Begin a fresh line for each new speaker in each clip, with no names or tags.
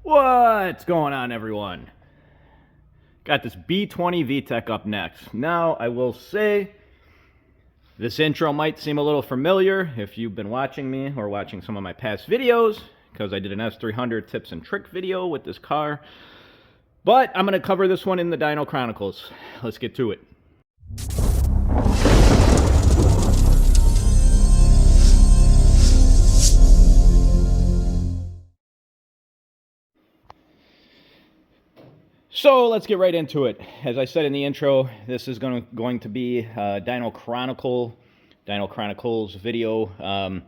What's going on, everyone? Got this B20 Vtec up next. Now, I will say, this intro might seem a little familiar if you've been watching me or watching some of my past videos, because I did an S300 tips and trick video with this car. But I'm going to cover this one in the Dyno Chronicles. Let's get to it. So let's get right into it. As I said in the intro, this is going to be Dyno Chronicles video.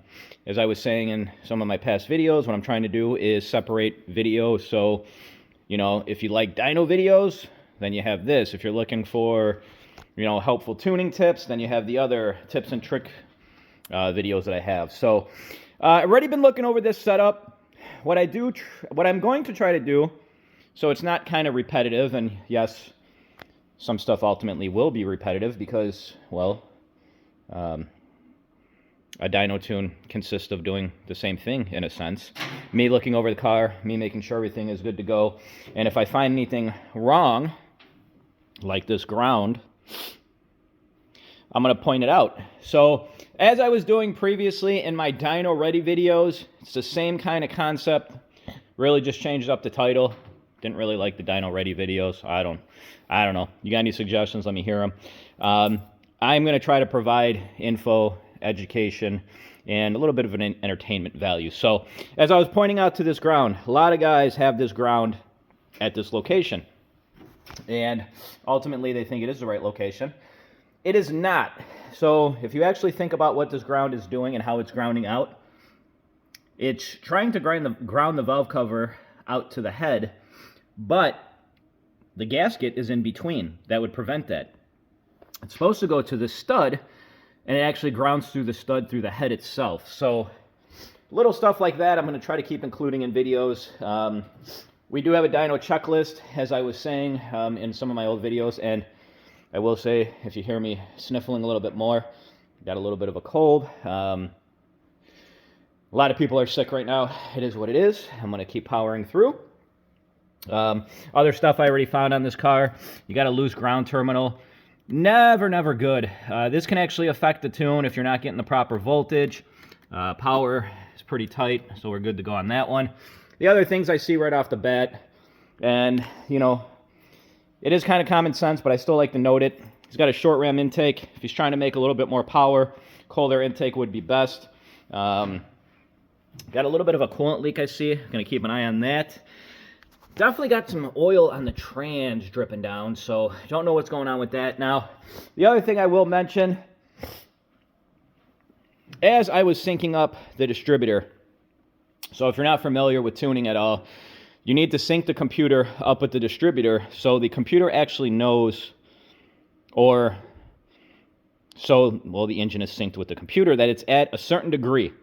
As I was saying in some of my past videos, what I'm trying to do is separate video. So, you know, if you like dyno videos, then you have this. If you're looking for, you know, helpful tuning tips, then you have the other tips and trick videos that I have. So I've already been looking over this setup. What I'm going to try to do, so it's not kind of repetitive, and yes, some stuff ultimately will be repetitive because, well, a dyno tune consists of doing the same thing in a sense. Me looking over the car, me making sure everything is good to go, and if I find anything wrong, like this ground, I'm going to point it out. So, as I was doing previously in my dyno ready videos, it's the same kind of concept, really just changed up the title. Didn't really like the dyno ready videos. I don't know. You got any suggestions? Let me hear them. I'm going to try to provide info, education, and a little bit of an entertainment value. So, as I was pointing out to this ground, a lot of guys have this ground at this location. And ultimately, they think it is the right location. It is not. So, if you actually think about what this ground is doing and how it's grounding out, it's trying to ground the valve cover out to the head, but the gasket is in between. That would prevent that. It's supposed to go to the stud, and it actually grounds through the stud through the head itself. So little stuff like that I'm going to try to keep including in videos. We do have a dyno checklist, as I was saying in some of my old videos, and I will say, if you hear me sniffling a little bit more, got a little bit of a cold. A lot of people are sick right now. It is what it is. I'm going to keep powering through. Other stuff I already found on this car, you got a loose ground terminal. Never good. This can actually affect the tune if you're not getting the proper voltage. Power is pretty tight, so we're good to go on that one. The other things I see right off the bat, and you know, it is kind of common sense, but I still like to note it. He's got a short ram intake. If he's trying to make a little bit more power, cold air intake would be best. Got a little bit of a coolant leak, I see. Gonna keep an eye on that. Definitely got some oil on the trans dripping down, so don't know what's going on with that. Now, the other thing I will mention, as I was syncing up the distributor, so if you're not familiar with tuning at all, you need to sync the computer up with the distributor so the computer actually knows, or so, well, the engine is synced with the computer, that it's at a certain degree.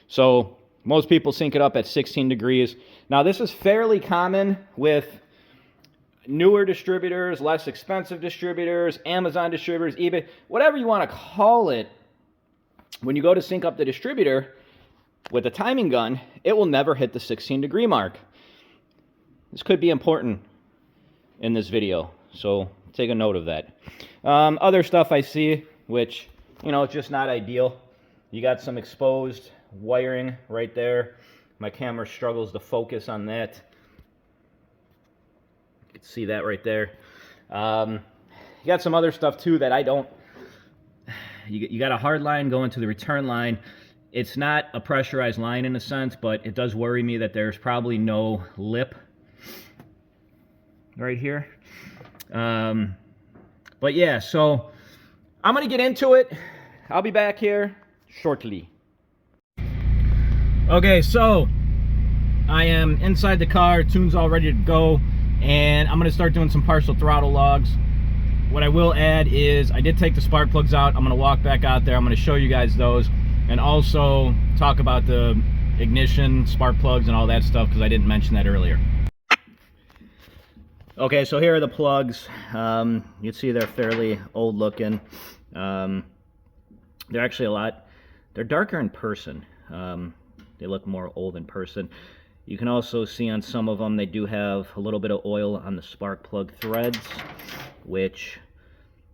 So most people sync it up at 16 degrees. Now, this is fairly common with newer distributors, less expensive distributors, Amazon distributors, eBay, whatever you want to call it. When you go to sync up the distributor with a timing gun, it will never hit the 16-degree mark. This could be important in this video, so take a note of that. Other stuff I see, which, you know, it's just not ideal. You got some exposed wiring right there. My camera struggles to focus on that. You can see that right there. You got some other stuff too that I don't. You got a hard line going to the return line. It's not a pressurized line in a sense, but it does worry me that there's probably no lip right here. But yeah, so I'm gonna get into it. I'll be back here shortly. Okay, so I am inside the car, tune's all ready to go, and I'm going to start doing some partial throttle logs. What I will add is I did take the spark plugs out. I'm going to walk back out there. I'm going to show you guys those, and also talk about the ignition, spark plugs, and all that stuff, because I didn't mention that earlier. Okay, so here are the plugs. You can see they're fairly old looking. They're actually they're darker in person. They look more old in person. You can also see on some of them they do have a little bit of oil on the spark plug threads, which,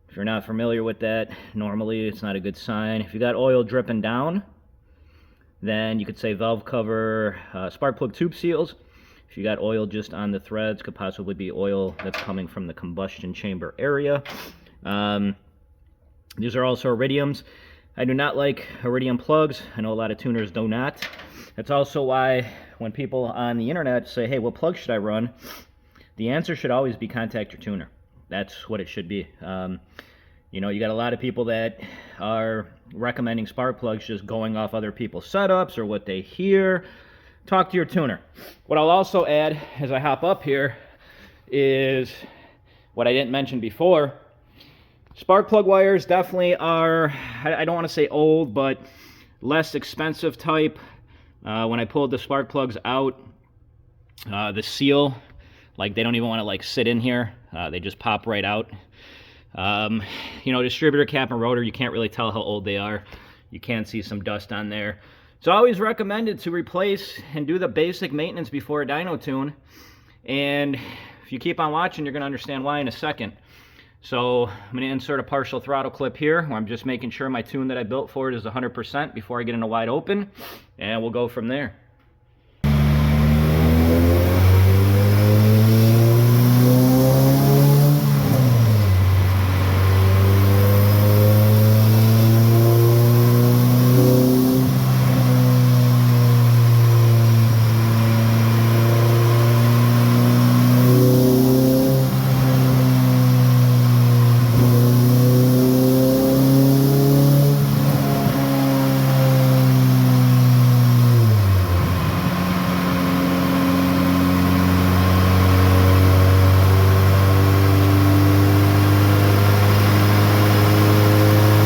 if you're not familiar with that, normally it's not a good sign. If you got oil dripping down, then you could say valve cover, spark plug tube seals. If you got oil just on the threads, could possibly be oil that's coming from the combustion chamber area. These are also iridiums. I do not like iridium plugs. I know a lot of tuners do not. That's also why when people on the internet say, hey, what plug should I run? The answer should always be contact your tuner. That's what it should be. You know, you got a lot of people that are recommending spark plugs just going off other people's setups or what they hear. Talk to your tuner. What I'll also add as I hop up here is what I didn't mention before. Spark plug wires definitely are, I don't want to say old, but less expensive type. When I pulled the spark plugs out, the seal, like they don't even want to like sit in here. They just pop right out. You know, distributor cap and rotor, you can't really tell how old they are. You can see some dust on there. It's always recommended to replace and do the basic maintenance before a dyno tune. And if you keep on watching, you're going to understand why in a second. So I'm going to insert a partial throttle clip here where I'm just making sure my tune that I built for it is 100% before I get into wide open, and we'll go from there.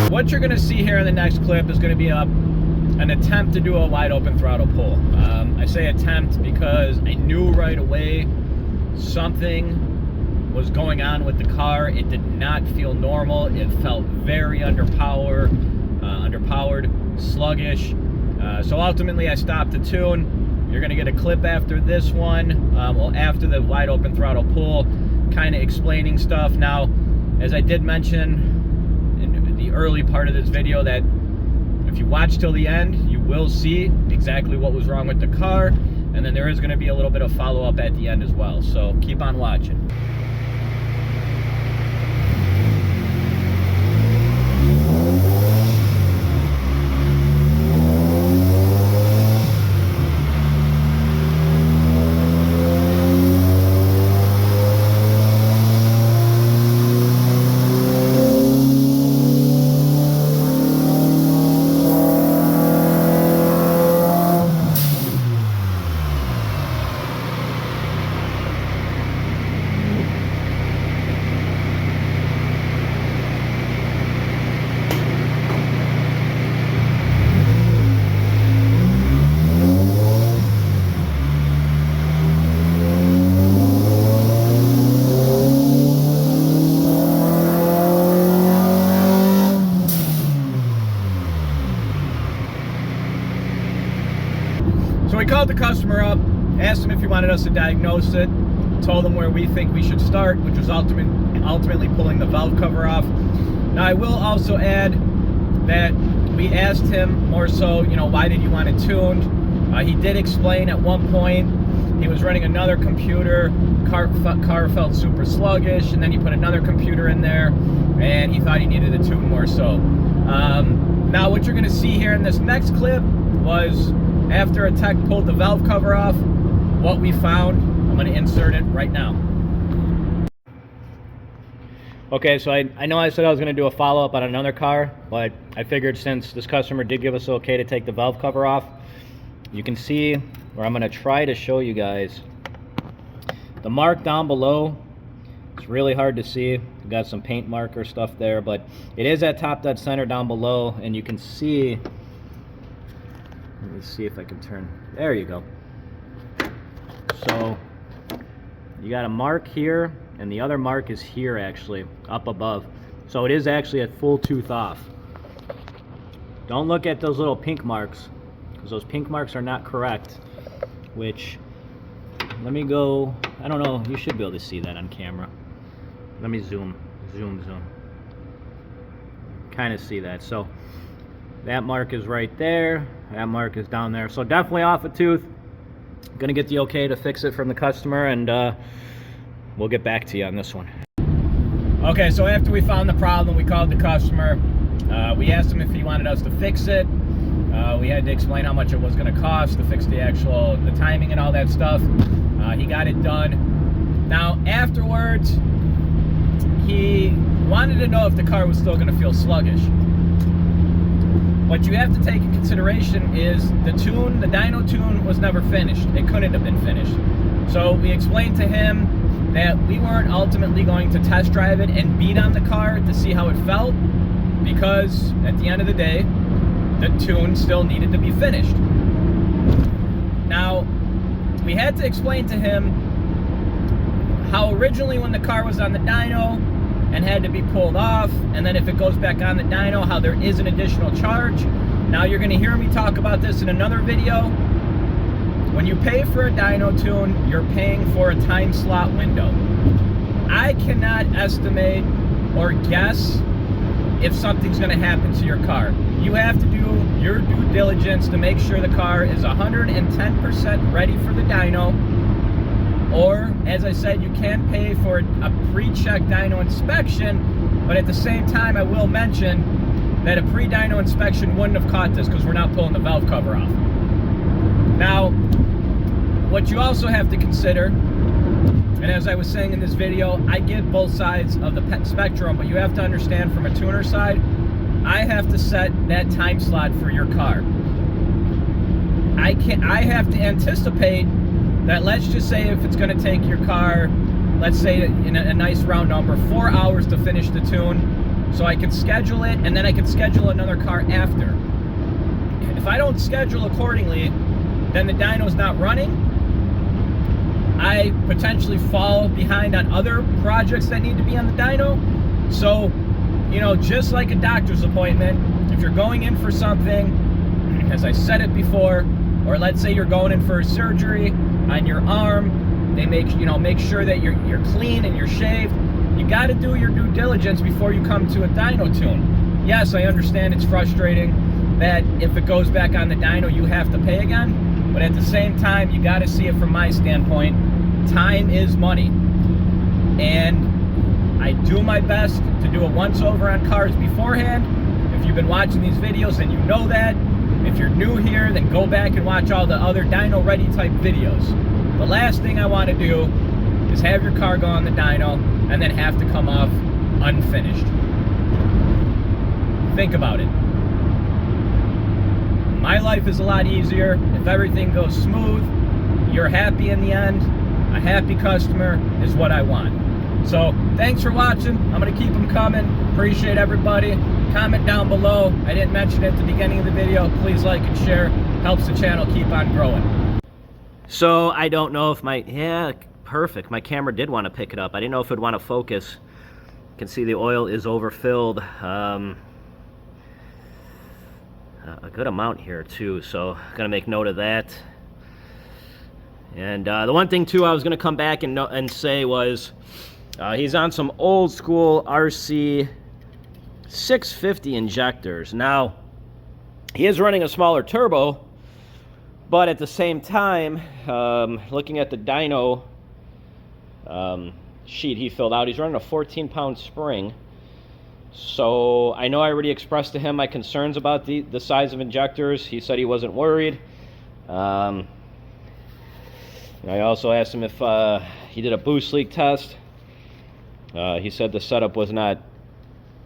What you're going to see here in the next clip is going to be an attempt to do a wide open throttle pull. I say attempt because I knew right away something was going on with the car. It did not feel normal. It felt very underpowered, sluggish. So ultimately I stopped the tune. You're going to get a clip after this one, well, after the wide open throttle pull, kind of explaining stuff. Now, as I did mention in the early part of this video, that if you watch till the end, you will see exactly what was wrong with the car, and then there is going to be a little bit of follow-up at the end as well, so keep on watching. So we called the customer up, asked him if he wanted us to diagnose it, told him where we think we should start, which was ultimately pulling the valve cover off. Now I will also add that we asked him more so, you know, why did you want it tuned? He did explain at one point he was running another computer, car felt super sluggish, and then he put another computer in there and he thought he needed a tune more so. Now what you're going to see here in this next clip was after a tech pulled the valve cover off, what we found. I'm going to insert it right now. Okay, so I know I said I was going to do a follow-up on another car, but I figured since this customer did give us okay to take the valve cover off, you can see, or I'm going to try to show you guys, the mark down below. It's really hard to see. We've got some paint marker stuff there, but it is at top dead center down below, and you can see, let me see if I can turn, there you go. So you got a mark here, and the other mark is here actually, up above. So it is actually a full tooth off. Don't look at those little pink marks, because those pink marks are not correct, which let me go, I don't know, you should be able to see that on camera. Let me zoom. Kind of see that. So that mark is right there, that mark is down there. So definitely off a tooth. Gonna get the okay to fix it from the customer, and we'll get back to you on this one. Okay, so after we found the problem, we called the customer. We asked him if he wanted us to fix it. We had to explain how much it was going to cost to fix the timing and all that stuff. He got it done. Now, afterwards, he wanted to know if the car was still going to feel sluggish. What you have to take in consideration is the dyno tune was never finished. It couldn't have been finished. So we explained to him that we weren't ultimately going to test drive it and beat on the car to see how it felt, because at the end of the day, the tune still needed to be finished. Now, we had to explain to him how originally when the car was on the dyno and had to be pulled off, and then if it goes back on the dyno, how there is an additional charge. Now you're going to hear me talk about this in another video. When you pay for a dyno tune, you're paying for a time slot window. I cannot estimate or guess if something's going to happen to your car. You have to do your due diligence to make sure the car is 110% ready for the dyno. Or, as I said, you can pay for a pre-check dyno inspection, but at the same time I will mention that a pre-dyno inspection wouldn't have caught this because we're not pulling the valve cover off. Now, what you also have to consider, and as I was saying in this video, I get both sides of the spectrum, but you have to understand from a tuner side, I have to set that time slot for your car. I have to anticipate that, let's just say if it's going to take your car, let's say in a nice round number, 4 hours to finish the tune, so I can schedule it, and then I can schedule another car after. If I don't schedule accordingly, then the dyno's not running. I potentially fall behind on other projects that need to be on the dyno. So, you know, just like a doctor's appointment, if you're going in for something, as I said it before, or let's say you're going in for a surgery on your arm, they make sure that you're clean and you're shaved. You got to do your due diligence before you come to a dyno tune. Yes, I understand it's frustrating that if it goes back on the dyno, you have to pay again. But at the same time, you got to see it from my standpoint. Time is money. And I do my best to do a once-over on cars beforehand. If you've been watching these videos, then you know that. If you're new here, then go back and watch all the other dyno-ready type videos. The last thing I want to do is have your car go on the dyno and then have to come off unfinished. Think about it. My life is a lot easier if everything goes smooth, you're happy in the end. A happy customer is what I want. So thanks for watching. I'm going to keep them coming. Appreciate everybody. Comment down below. I didn't mention it at the beginning of the video. Please like and share. Helps the channel keep on growing. So I don't know if yeah, perfect. My camera did want to pick it up. I didn't know if it would want to focus. You can see the oil is overfilled. A good amount here too, so I'm gonna make note of that. And the one thing too I was gonna come back and say was he's on some old school RC 650 injectors. Now he is running a smaller turbo, but at the same time, looking at the dyno sheet he filled out, he's running a 14-pound spring. So I know I already expressed to him my concerns about the size of injectors. He said he wasn't worried. I also asked him if he did a boost leak test. He said the setup was not